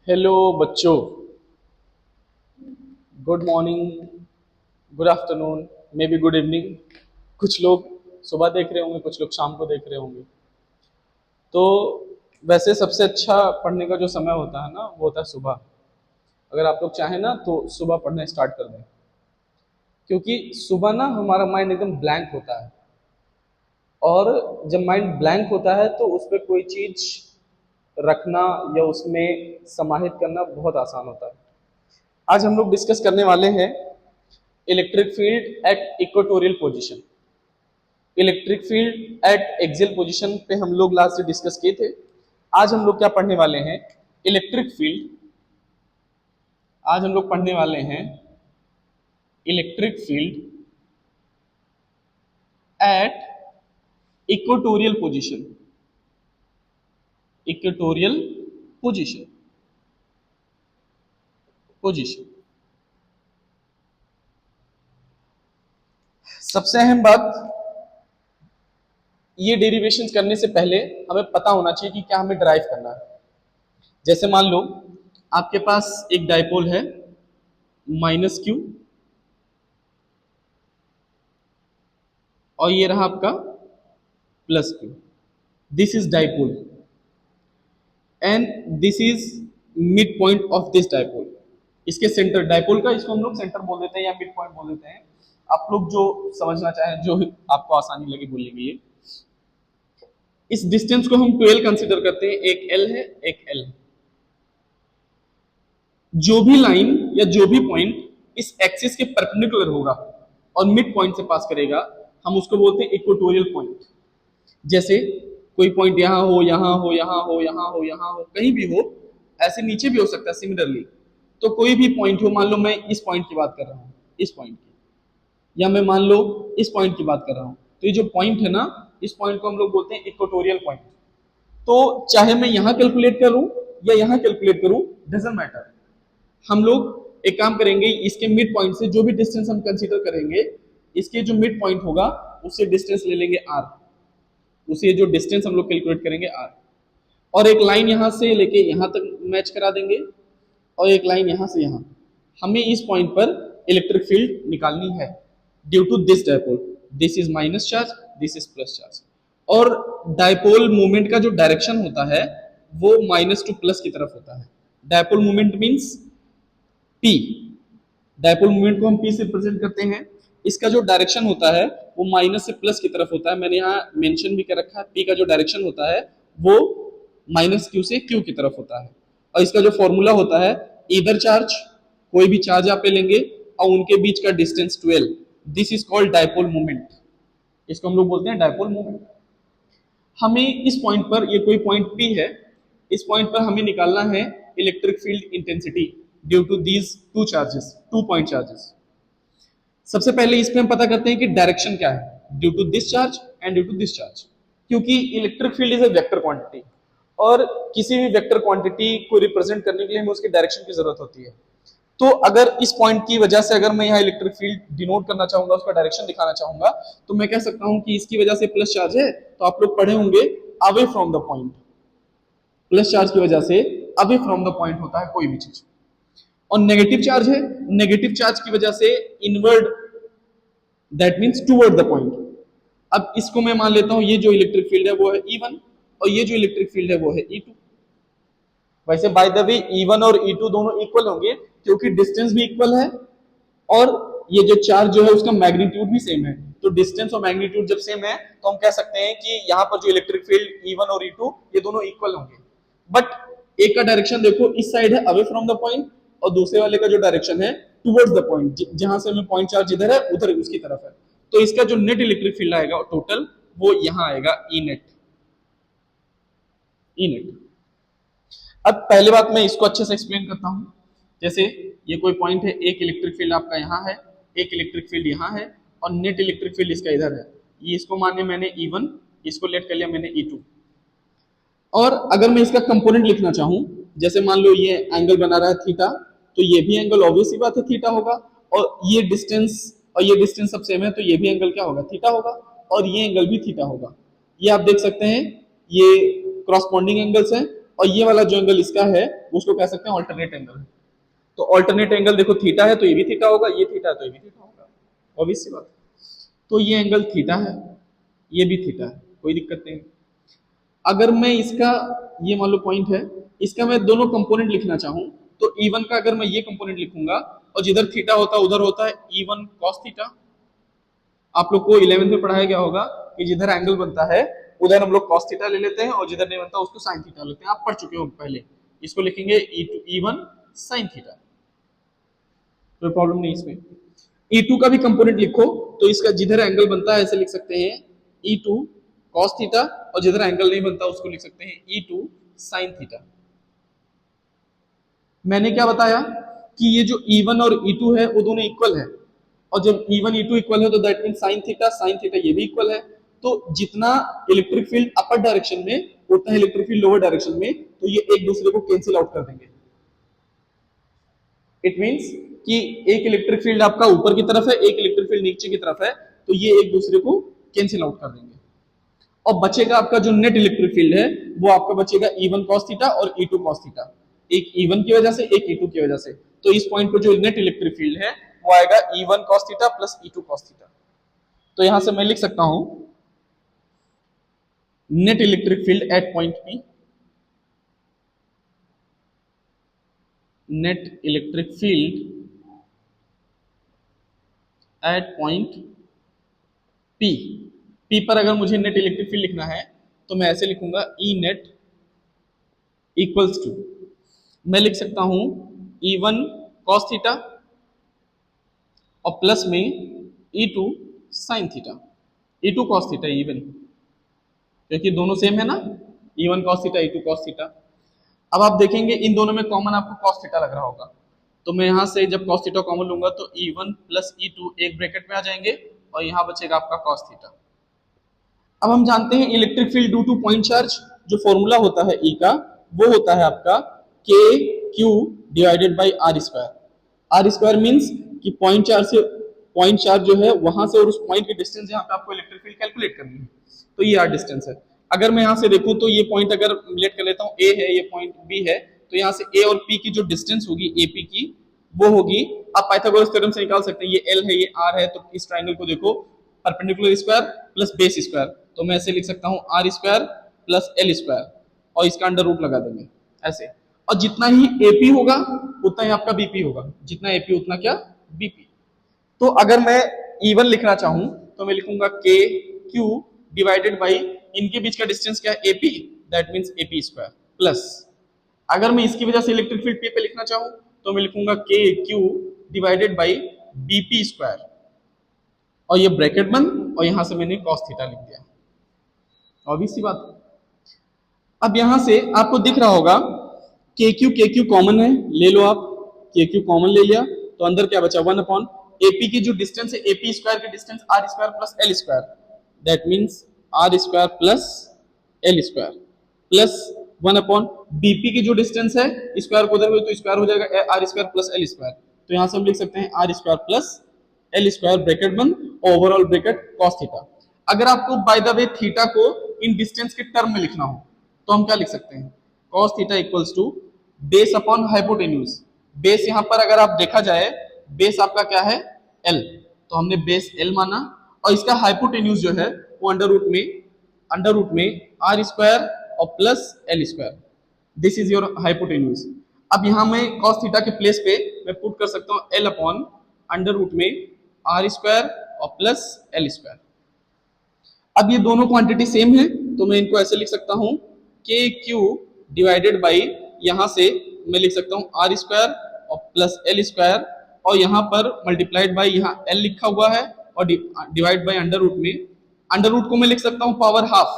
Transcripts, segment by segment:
Hello बच्चों। Good morning, good afternoon, may be good evening. कुछ लोग सुबह देख रहे होंगे, कुछ लोग शाम को देख रहे होंगे। तो वैसे सबसे अच्छा पढ़ने का जो समय होता है ना, वो होता है सुबह। अगर आप लोग चाहें ना तो सुबह पढ़ना स्टार्ट कर दें, क्योंकि सुबह ना हमारा माइंड एकदम ब्लैंक होता है। और जब माइंड ब्लैंक होता है तो उस पर कोई चीज रखना या उसमें समाहित करना बहुत आसान होता है। आज हम लोग डिस्कस करने वाले हैं electric field at equatorial position. Electric field at axial position पे हम लोग लास्ट से डिस्कस किए थे। आज हम लोग क्या पढ़ने वाले हैं? Electric field. आज हम लोग पढ़ने वाले हैं electric field at equatorial position. Equatorial position position सबसे अहम बात, ये डेरिवेशन करने से पहले हमें पता होना चाहिए कि क्या हमें ड्राइव करना है। जैसे मान लो आपके पास एक डाइपोल है -q, और ये रहा आपका +q। This is dipole and this is mid point of this dipole. इसके सेंटर डाइपोल का, इसको हम लोग सेंटर बोल देते हैं या मिड पॉइंट बोल देते हैं। आप लोग जो समझना चाहें, जो आपको आसानी लगे बोलने के लिए। इस डिस्टेंस को हम 12 कंसीडर करते हैं। एक L है, एक L है। जो भी लाइन या जो भी पॉइंट इस एक्सिस के परपेंडिकुलर होगा और मिड पॉइंट से पास करेगा, हम उसको बोलते हैं इक्वेटोरियल पॉइंट। जैसे कोई पॉइंट यहाँ हो, यहाँ हो, यहाँ हो, यहाँ हो, यहाँ हो, कहीं भी हो, ऐसे नीचे भी हो सकता है सिमिलरली। तो कोई भी पॉइंट हो, मान लो मैं इस पॉइंट की बात कर रहा हूँ, इस पॉइंट की, या मैं मान लो इस पॉइंट की बात कर रहा हूँ, तो ये जो पॉइंट है ना, इस पॉइंट को हम लोग बोलते हैं इक्वेटोरियल पॉइंट। तो चाहे मैं यहाँ कैलकुलेट करूँ या यहाँ कैलकुलेट करूँ, डजंट मैटर। हम लोग एक काम करेंगे, इसके मिड पॉइंट से जो भी डिस्टेंस हम कंसीडर करेंगे, इसके जो मिड पॉइंट होगा उससे डिस्टेंस ले लेंगे r। उसे जो डिस्टेंस हम लोग कैलकुलेट करेंगे r, और एक लाइन यहां से लेके यहां तक मैच करा देंगे, और एक लाइन यहां से यहां। हमें इस पॉइंट पर इलेक्ट्रिक फील्ड निकालनी है due to this dipole. This is minus charge, this is plus charge. और डायपोल मूवमेंट का जो डायरेक्शन होता है वो माइनस टू प्लस की तरफ होता है। Dipole movement means P। Dipole movement को हम P से रिप्रेजेंट करते हैं। इसका जो डायरेक्शन होता है वो माइनस से प्लस की तरफ होता है। मैंने यहाँ मेंशन भी कर रखा है, P का जो डायरेक्शन होता है वो -q से q की तरफ होता है। और इसका जो फॉर्मूला होता है, ईदर चार्ज, कोई भी चार्ज आप लेंगे और उनके बीच का distance 12, this is called dipole movement. इसको हम लोग बोलते हैं डायपोल मूवमेंट। हमें इस पॉइंट पर, ये कोई पॉइंट P है, इस पॉइंट पर हमें निकालना है electric field intensity due to these two charges, 2 point charges. सबसे पहले इस पे हम पता करते हैं कि डायरेक्शन क्या है, due to this charge and due to this charge. क्योंकि electric field is a vector quantity, और किसी भी वेक्टर क्वांटिटी को रिप्रेजेंट करने के लिए हमें उसके डायरेक्शन की जरूरत होती है। तो अगर इस पॉइंट की वजह से अगर मैं यहाँ इलेक्ट्रिक फील्ड डिनोट करना चाहूंगा, उसका डायरेक्शन दिखाना चाहूंगा, तो मैं कह सकता हूं कि इसकी वजह से प्लस चार्ज है, तो आप लोग पढ़े होंगे away from the point. Plus charge की वजह से अवे फ्रॉम द पॉइंट होता है कोई भी चीज। और नेगेटिव चार्ज है, नेगेटिव चार्ज की वजह से inward, that means toward the point. अब इसको मैं मान लेता हूं, ये जो इलेक्ट्रिक फील्ड है वो है E1, और ये जो इलेक्ट्रिक फील्ड है वो है E2। वैसे बाय द वे E1 और E2 दोनों इक्वल होंगे, क्योंकि डिस्टेंस भी इक्वल है और ये जो चार्ज जो है उसका मैग्नीट्यूड भी सेम है। तो डिस्टेंस और मैग्नीट्यूड जब सेम है तो हम कह सकते हैं कि यहाँ पर जो इलेक्ट्रिक फील्ड E1 और E2 ये दोनों इक्वल होंगे। बट एक का डायरेक्शन देखो, इस साइड है अवे फ्रॉम द पॉइंट, और दूसरे वाले का जो डायरेक्शन है टुवर्ड्स द पॉइंट, जहां से हमें पॉइंट चार्ज इधर है उधर उसकी तरफ है। तो इसका जो नेट इलेक्ट्रिक फील्ड आएगा टोटल, वो यहाँ आएगा ई नेट। E net. अब पहले बात मैं इसको अच्छे से एक्सप्लेन करता हूं। जैसे ये कोई पॉइंट है, एक इलेक्ट्रिक फील्ड आपका यहाँ है, एक इलेक्ट्रिक फील्ड यहाँ है, और नेट इलेक्ट्रिक फील्ड इसका इधर है। ये इसको माने मैंने E1, इसको लेट कर लिया मैंने E2। और अगर मैं इसका कंपोनेंट लिखना चाहूं, जैसे मान लो ये एंगल बना रहा है थीटा, तो ये भी एंगल ऑब्वियस सी बात है थीटा होगा। और ये डिस्टेंस और ये डिस्टेंस सब सेम है, तो ये भी एंगल क्या होगा, थीटा होगा। और ये एंगल भी थीटा होगा। ये आप देख सकते हैं, ये क्रॉसपॉन्डिंग एंगल्स हैं, और ये वाला जो एंगल इसका है उसको कह सकते हैं ऑल्टरनेट एंगल। तो ऑल्टरनेट एंगल देखो थीटा है तो ये भी थीटा होगा, ये थीटा है तो ये भी थीटा होगा, ऑब्वियस सी बात है। तो ये एंगल थीटा है, ये भी थीटा है, कोई दिक्कत नहीं। अगर मैं इसका, ये मान लो पॉइंट है, इसका मैं दोनों कंपोनेंट लिखना चाहूं तो E1 का अगर मैं ये कंपोनेंट लिखूंगा और जिधर थीटा होता है उधर होता है E1 cos थीटा। आप लोग को 11th में पढ़ाया गया होगा कि जिधर एंगल बनता है उधर हम लोग cos थीटा ले लेते हैं और जिधर नहीं बनता उसको sin थीटा लेते हैं, आप पढ़ चुके हो पहले। इसको लिखेंगे E1 sin थीटा, कोई प्रॉब्लम नहीं इसमें। E2 का भी कंपोनेंट लिखो तो इसका जिधर एंगल बनता है ऐसे लिख सकते हैं E2 cos थीटा और जिधर एंगल नहीं बनता उसको लिख सकते हैं E2 sin थीटा। मैंने क्या बताया कि ये जो E1 और E2 है वो दोनों इक्वल है, और जब E1 E2 इक्वल है तो दैट मीन sin थीटा ये भी इक्वल है। तो जितना इलेक्ट्रिक फील्ड अपर डायरेक्शन में उतना इलेक्ट्रिक फील्ड लोअर डायरेक्शन में, तो ये एक दूसरे को कैंसिल आउट कर देंगे। इट मींस कि एक इलेक्ट्रिक फील्ड आपका ऊपर की तरफ है, एक इलेक्ट्रिक फील्ड नीचे की तरफ है, तो ये एक दूसरे को कैंसिल आउट कर देंगे और बचेगा आपका जो नेट इलेक्ट्रिक फील्ड है वो आपका बचेगा E1 cos थीटा और E2 cos थीटा, एक E1 की वजह से एक E2 की वजह से। तो इस पॉइंट पे जो नेट इलेक्ट्रिक फील्ड है वो आएगा E1 cos theta plus E2 cos theta. तो यहां से मैं लिख सकता हूं net electric field eight point P, net electric field eight point P। P पर अगर मुझे नेट इलेक्ट्रिक फील्ड लिखना है तो मैं ऐसे लिखूंगा E नेट इक्वल्स टू, मैं लिख सकता हूं E1 cos थीटा और प्लस में E2 sin theta, E2 cos theta even, क्योंकि दोनों सेम है ना, E1 cos theta E2 cos theta. अब आप देखेंगे इन दोनों में कॉमन आपको cos थीटा लग रहा होगा, तो मैं यहां से जब cos थीटा कॉमन लूंगा तो E1 प्लस E2 एक ब्रैकेट में आ जाएंगे और यहां बचेगा आपका cos थीटा। अब हम जानते हैं electric field due to point charge, जो फॉर्मूला होता है E का वो होता है आपका K Q divided by R square. R square means कि पॉइंट चार्ज जो है वहां से और उस पॉइंट की डिस्टेंस यहाँ पे आपको इलेक्ट्रिक फील्ड कैलकुलेट करनी है, तो ये आर डिस्टेंस है। अगर मैं यहाँ से देखूं तो ये पॉइंट अगर रिलेट कर लेता हूँ ए है, ये पॉइंट बी है, तो यहाँ से ए और पी की जो डिस्टेंस होगी एपी की वो होगी, आप पाइथागोरस थ्योरम से निकाल सकते हैं, ये एल है ये आर है, तो इस ट्राइंगल को देखो perpendicular square plus base square, तो मैं ऐसे लिख सकता हूँ R square plus L square और इसका अंडर रूट लगा देंगे ऐसे। और जितना ही एपी होगा उतना ही आपका बीपी होगा, जितना एपी उतना क्या बीपी। तो अगर मैं E1 लिखना चाहूं तो मैं लिखूंगा के क्यू डिवाइडेड बाई इनके बीच का डिस्टेंस क्या है AP, that means AP square plus, अगर मैं इसकी वजह से इलेक्ट्रिक फील्ड पी पे लिखना चाहूं तो मैं लिखूंगा के Q divided by BP square और ये ब्रैकेट बंद और यहां से मैंने cos थीटा लिख दिया, ऑब्वियस सी बात। अब यहां से आपको दिख रहा होगा के क्यू कॉमन है, ले लो आप, के क्यू कॉमन ले लिया तो अंदर क्या बचा 1 अपॉन एपी की जो डिस्टेंस है एपी स्क्वायर की distance R square plus L square, that means R square plus L square plus 1 upon BP की जो डिस्टेंस है स्क्वायर को उधर तो स्क्वायर हो जाएगा R square plus L square, तो यहां से हम लिख सकते हैं R square plus L square bracket बंद ओवरऑल ब्रैकेट cos थीटा। अगर आपको बाय द वे थीटा को इन डिस्टेंस के टर्म में लिखना हो तो हम क्या लिख सकते हैं cos theta equals to base upon hypotenuse. Base यहां पर अगर आप देखा जाए बेस आपका क्या है L, तो हमने बेस L माना और इसका हाइपोटेन्यूज जो है वो अंडर रूट में आर स्क्वायर और plus L square, this is your hypotenuse. अब यहां मैं cos थीटा के प्लेस पे मैं पुट कर सकता हूं L अपॉन अंडर रूट में आर स्क्वायर और प्लस एल स्क्वायर। अब ये दोनों क्वांटिटी सेम है तो मैं इनको ऐसे लिख सकता हूं के क्यू डिवाइडेड बाई, यहां से मैं लिख सकता हूं आर स्क्वायर और प्लस एल स्क्वायर और यहां पर मल्टीप्लाइड बाई यहाँ एल लिखा हुआ है और डिवाइड बाई अंडर रूट में, अंडर रूट को मैं लिख सकता हूं पावर हाफ,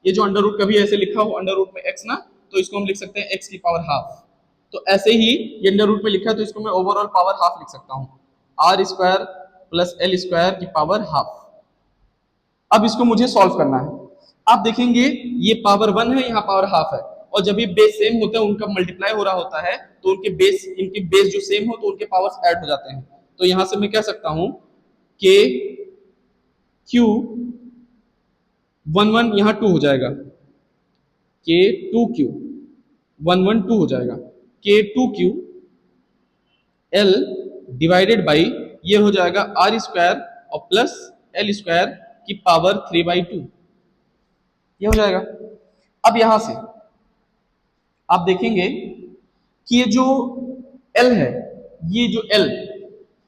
ये जो अंडर रूट कभी ऐसे लिखा हो अंडर रूट में एक्स ना, तो इसको हम लिख सकते हैं एक्स की पावर हाफ। तो ऐसे ही ये अंडर रूट में लिखा है तो इसको मैं ओवरऑल पावर हाफ लिख सकता हूं R square plus L square की पावर हाफ। अब इसको मुझे सॉल्व करना है, आप देखेंगे ये पावर 1 है यहाँ पावर हाफ है, और जब ये बेस सेम होते हैं उनका मल्टीप्लाई हो रहा होता है तो इनके बेस जो सेम हो तो उनके पावर्स ऐड हो जाते हैं। तो यहां से मैं कह सकता हूं के क्यू 1 1 यहाँ 2 हो जाएगा के 2 क्यू 112 हो जाएगा। K2Q L डिवाइडेड बाई ये हो जाएगा R स्क्वायर और प्लस L स्क्वायर की पावर 3/2, ये हो जाएगा। अब यहां से आप देखेंगे कि ये जो L है, ये जो L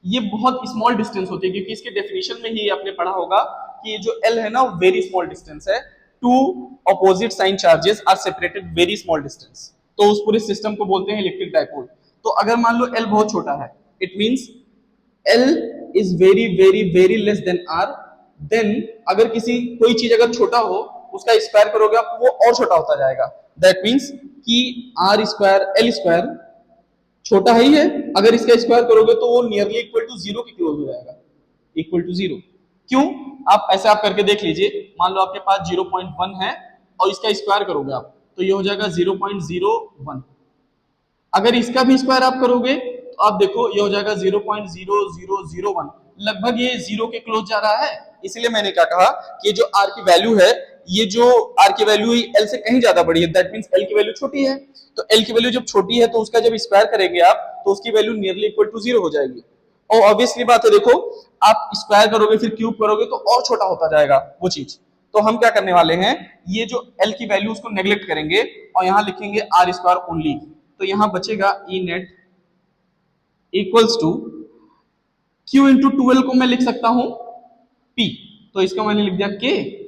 ये बहुत स्मॉल डिस्टेंस होती है, क्योंकि इसके डेफिनेशन में ही आपने पढ़ा होगा कि ये जो L है ना वो वेरी स्मॉल डिस्टेंस है। Two opposite sign charges are separated very small distance, तो उस पूरे सिस्टम को बोलते हैं इलेक्ट्रिक डाइपोल। तो अगर मान लो L बहुत छोटा है, it means L is very very very less than R, then अगर किसी कोई चीज अगर छोटा हो उसका स्क्वायर करोगे आप वो और छोटा होता जाएगा। दैट मींस कि R स्क्वायर L स्क्वायर छोटा ही है, अगर इसका स्क्वायर करोगे तो वो नियरली इक्वल टू जीरो के क्लोज हो जाएगा, इक्वल टू जीरो। क्यों? आप ऐसे आप करके देख लीजिए, मान लो आपके पास 0.1 है और इसका स्क्वायर करोगे आप तो ये हो जाएगा 0.01। अगर इसका भी स्क्वायर आप करोगे तो आप देखो ये हो जाएगा 0.0001, लगभग ये जीरो के क्लोज जा रहा है। इसलिए मैंने क्या कहा कि ये जो R की वैल्यू है, ये जो R की वैल्यू L से कहीं ज्यादा बड़ी है, दैट मींस L की वैल्यू छोटी है। तो L की वैल्यू जब छोटी है तो उसका जब स्क्वायर करेंगे आप तो उसकी value nearly equal to zero हो जाएगी। और ऑब्वियसली बात है, देखो आप स्क्वायर करोगे फिर क्यूब करोगे तो और छोटा होता जाएगा वो चीज। तो हम क्या करने वाले हैं, ये जो L की वैल्यू उसको नेग्लेक्ट करेंगे और यहां लिखेंगे R स्क्वायर ओनली। तो यहां बचेगा E net equals to Q into 12 को मैं लिख सकता हूं P, तो इसका मैंने लिख दिया K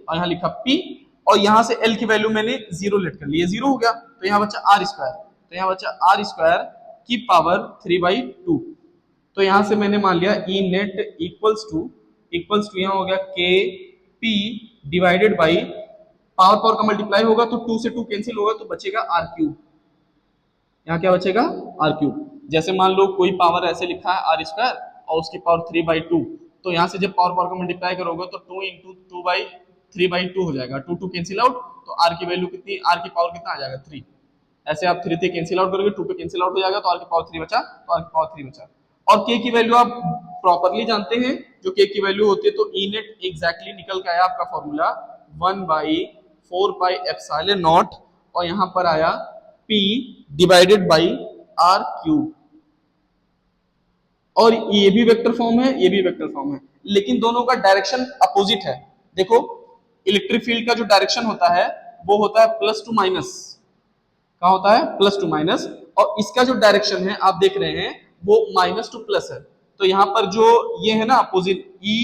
और यहां लिखा P, और यहां से L की वैल्यू मैंने जीरो लेट कर ली, ये जीरो हो गया तो यहां बचा R स्क्वायर, तो यहां बचा R स्क्वायर की पावर 3/2। तो यहां से मैंने मान लिया E नेट इक्वल्स टू यहां हो गया K P divided by power power का मल्टीप्लाई होगा तो 2 से 2 कैंसिल होगा तो बचेगा R क्यूब। यहाँ क्या बचेगा? R cube. जैसे मान लो कोई पावर ऐसे लिखा है R स्क्वायर और उसकी पावर 3/2, तो यहाँ से जब पावर पावर का मल्टीप्लाई करोगे तो 2 इंटू 2/3/2 हो जाएगा, 2 2 कैंसिल आउट, तो R की वैल्यू कितनी, R की पावर कितना आ जाएगा 3। ऐसे आप 3 3 कैंसिल आउट करोगे, 2 पे कैंसिल आउट हो जाएगा तो R की पावर 3 बचा, तो R की पावर 3 बचा। और K की वैल्यू आप प्रॉपरली जानते हैं, जो K की वैल्यू होती है तो E नेट एग्जैक्टली निकल के आया आपका फॉर्मूला 1/4πε0, और यहाँ पर आया P divided by R cube. और ये भी वेक्टर फॉर्म है, ये भी वेक्टर फॉर्म है, लेकिन दोनों का डायरेक्शन अपोजिट है। देखो इलेक्ट्रिक फील्ड का जो डायरेक्शन होता है वो होता है प्लस टू माइनस, क्या होता है? प्लस टू माइनस, और इसका जो डायरेक्शन है आप देख रहे हैं वो माइनस टू प्लस है। तो यहां पर जो ये है ना opposite, E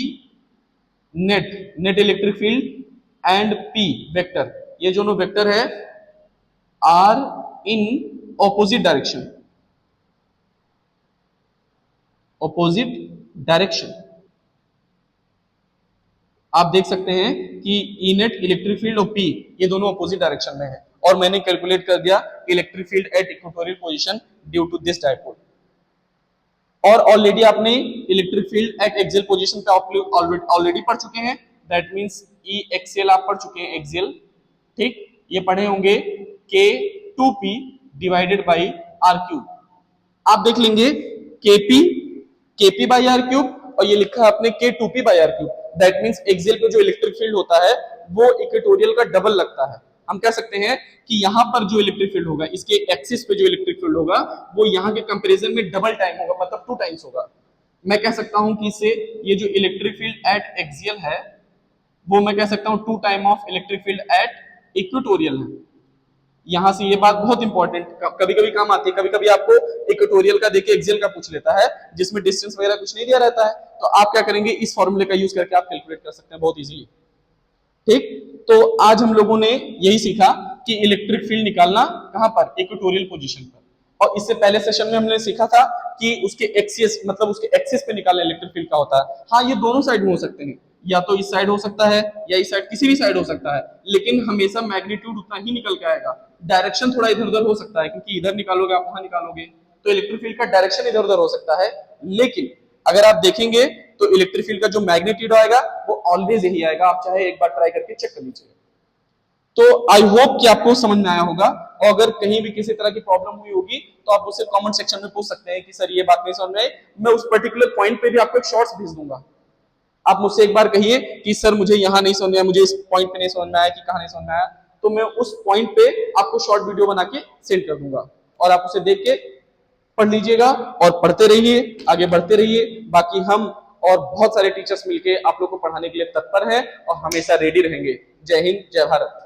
net electric field and P vector, ये दोनों वेक्टर है are in opposite direction, opposite direction. आप देख सकते हैं कि E नेट इलेक्ट्रिक फील्ड और P ये दोनों ऑपोजिट डायरेक्शन में है, और मैंने कैलकुलेट कर दिया electric field at equatorial position due to this dipole. और ऑलरेडी आपने electric field at axial position पे ऑलरेडी पढ़ चुके हैं, दैट मींस E एक्सियल आप पढ़ चुके हैं, एक्सियल, ठीक, ये पढ़े होंगे K2P divided by R cube. आप देख लेंगे KP बाई R क्यूब, और ये लिखा है आपने K2P by R cube, that means axial पे जो इलेक्ट्रिक फील्ड होता है वो इक्वेटोरियल का डबल लगता है। हम कह सकते हैं कि यहाँ पर जो इलेक्ट्रिक फील्ड होगा, इसके एक्सिस पे जो इलेक्ट्रिक फील्ड होगा वो यहाँ के कंपैरिजन में डबल टाइम होगा, मतलब 2 टाइम्स होगा। मैं कह सकता हूं कि इससे ये जो इलेक्ट्रिक फील्ड एट एक्सियल है वो मैं कह सकता हूं 2 time of electric field at equatorial है। यहां से ये बात बहुत इंपॉर्टेंट कभी कभी काम आती है, कभी कभी आपको इक्वेटोरियल का देके एक्सियल का पूछ लेता है जिसमें डिस्टेंस वगैरह कुछ नहीं दिया रहता है, तो आप क्या करेंगे, इस फॉर्मूले का यूज करके आप कैलकुलेट कर सकते हैं बहुत इजीली। ठीक, तो आज हम लोगों ने यही सीखा कि इलेक्ट्रिक फील्ड निकालना कहां पर, इक्वेटोरियल पोजीशन पर। और इससे पहले सेशन में हमने सीखा था कि उसके एक्सिस, मतलब उसके एक्सिस पे निकालना इलेक्ट्रिक फील्ड का होता है। हाँ, ये दोनों साइड में हो सकते हैं, या तो इस साइड हो सकता है या इस साइड, किसी भी साइड हो सकता है, लेकिन हमेशा मैग्नीट्यूड उतना ही निकल के आएगा। डायरेक्शन थोड़ा इधर उधर हो सकता है, क्योंकि इधर निकालोगे आप वहां निकालोगे तो इलेक्ट्रिक फील्ड का डायरेक्शन इधर उधर हो सकता है, लेकिन अगर आप देखेंगे तो इलेक्ट्रिक फील्ड का जो मैग्नीट्यूड आएगा वो ऑलवेज यही आएगा। आप चाहे एक बार ट्राई करके चेक कर लीजिए। तो आई होप कि आपको समझ में आया होगा, और अगर कहीं भी किसी तरह की प्रॉब्लम हुई होगी तो आप मुझसे कमेंट सेक्शन में पूछ सकते हैं कि सर ये बात नहीं समझ में आई, मैं उस पर्टिकुलर पॉइंट पे भी आपको एक शॉर्ट्स भेज दूंगा। आप मुझसे एक बार कहिए कि सर मुझे यहाँ नहीं समझ में आया, मुझे इस पॉइंट पे नहीं समझ में आया कि कहाँ नहीं समझ में आया, तो तो मैं उस पॉइंट पे आपको शॉर्ट वीडियो बना के सेंड कर दूंगा और आप उसे देख के पढ़ लीजिएगा और पढ़ते रहिए, आगे बढ़ते रहिए। बाकी हम और बहुत सारे टीचर्स मिलके आप लोग को पढ़ाने के लिए तत्पर हैं और हमेशा रेडी रहेंगे। जय हिंद, जय भारत।